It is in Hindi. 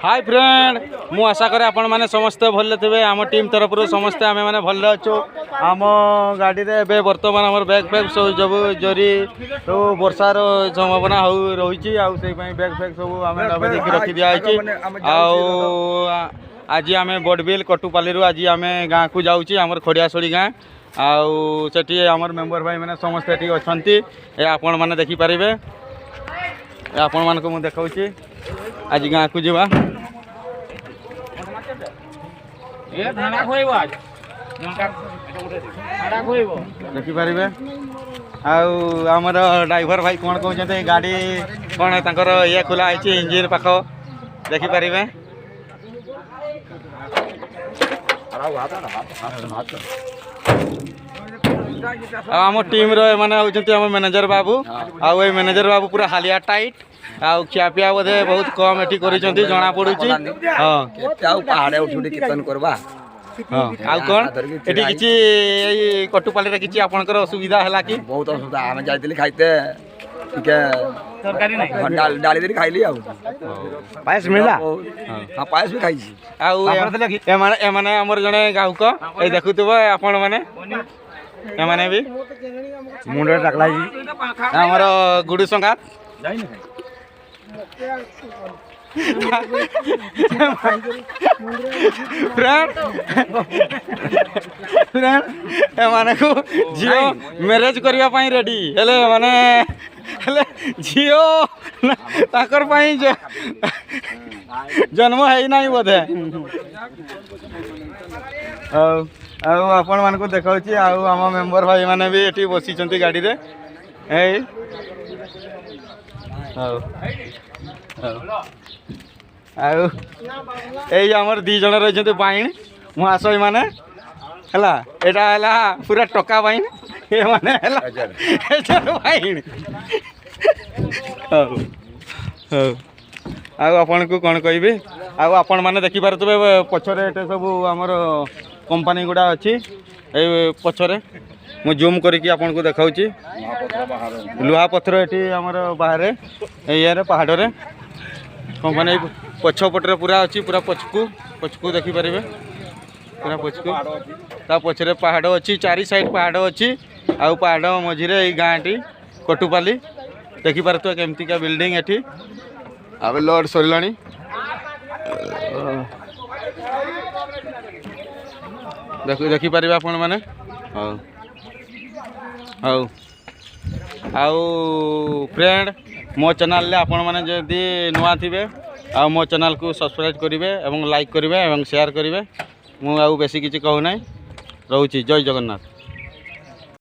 हाय फ्रेंड मु आशा करे आपण माने समस्ते भले थे आम टीम तरफ समस्ते आम मैंने भले अच्छु आम गाड़ी रे बर्तमान आम बैग फैग सब जब जरी तो वर्षार संभावना हो रही बैग फैग सब आम देखिए रखी दिखाई आज आम बड़बिल कटुपाली आज आम गाँव को जाऊँ आम खड़ियाशोली गाँ आठी आम मेम्बर भाई मैंने समस्ते अच्छा आपण मैंने देखिपारे आपण मान को देखा आज गाँव को जावा देखिपारे आमर ड्राइवर भाई कौन कहते गाड़ी कौन तर ये खोला है इंजिन पाख देखिपारे आम टीम मैंने हूँ मैनेजर बाबू आउ मैनेजर बाबू पूरा हालिया टाइट आउ खियापिया बोधे बहुत कम एटी जना पड़ू पहाड़े उठी कीर्तन करवा आउ कौन एटी किछि कटुपाली रे किछि आपनकर असुविधा हला कि बहुत असुविधा आमे जाइतिली खाइते ठीक तरकारी नहीं डाली देरी खाइली आउ पायस मिला हां पायस भी खाइछि आउ ए माने हमर जने गाउक ए देखुतबो आपण माने ए माने भी मुंडे टाकला जी हमर गुडू संगात जाई न फ्रेंड एमाने को झियो मैरेज करिया पाई रेडी हेले माने हेले झियो ताकर पाई जन्म है नहीं बोधे आपण मान को देखाउची आम मेंबर भाई माने भी एठी बसी चंती गाड़ी रे ए आमर दी जन रही बाइन मुआस माने हला एटा हला पूरा टका बाइन ये माने हला बाइन आपन को कौन कहबी आपण माने देखि पारतबे पछरे एटे सब हमर कंपनी गुडा अछि ए पछरे मु जूम करके आपन को देखाउची लुहा पत्थर एटी हमर बाहर ए पहाड़ रे कंपनी पछपटे पूरा अच्छी पूरा पछकू देखिपारे पूरा पछकू ता पछरे पहाड़ अच्छी चारि साइड पहाड़ अच्छी आउ पहाड़ मझीरे गाँ टी कटुपाली देखिपार तो केमती का बिल्डिंग एठी आबे लॉर्ड सरिलाणी देखिपारे आपण माने आउ फ्रेंड मो चैनल ले आपण माने जदी नुआ थिबे आ मो चैनल को सब्सक्राइब करेंगे एवं लाइक करेंगे एवं शेयर करेंगे मु आउ बेसी किछि कहू नै रहूची जय जगन्नाथ।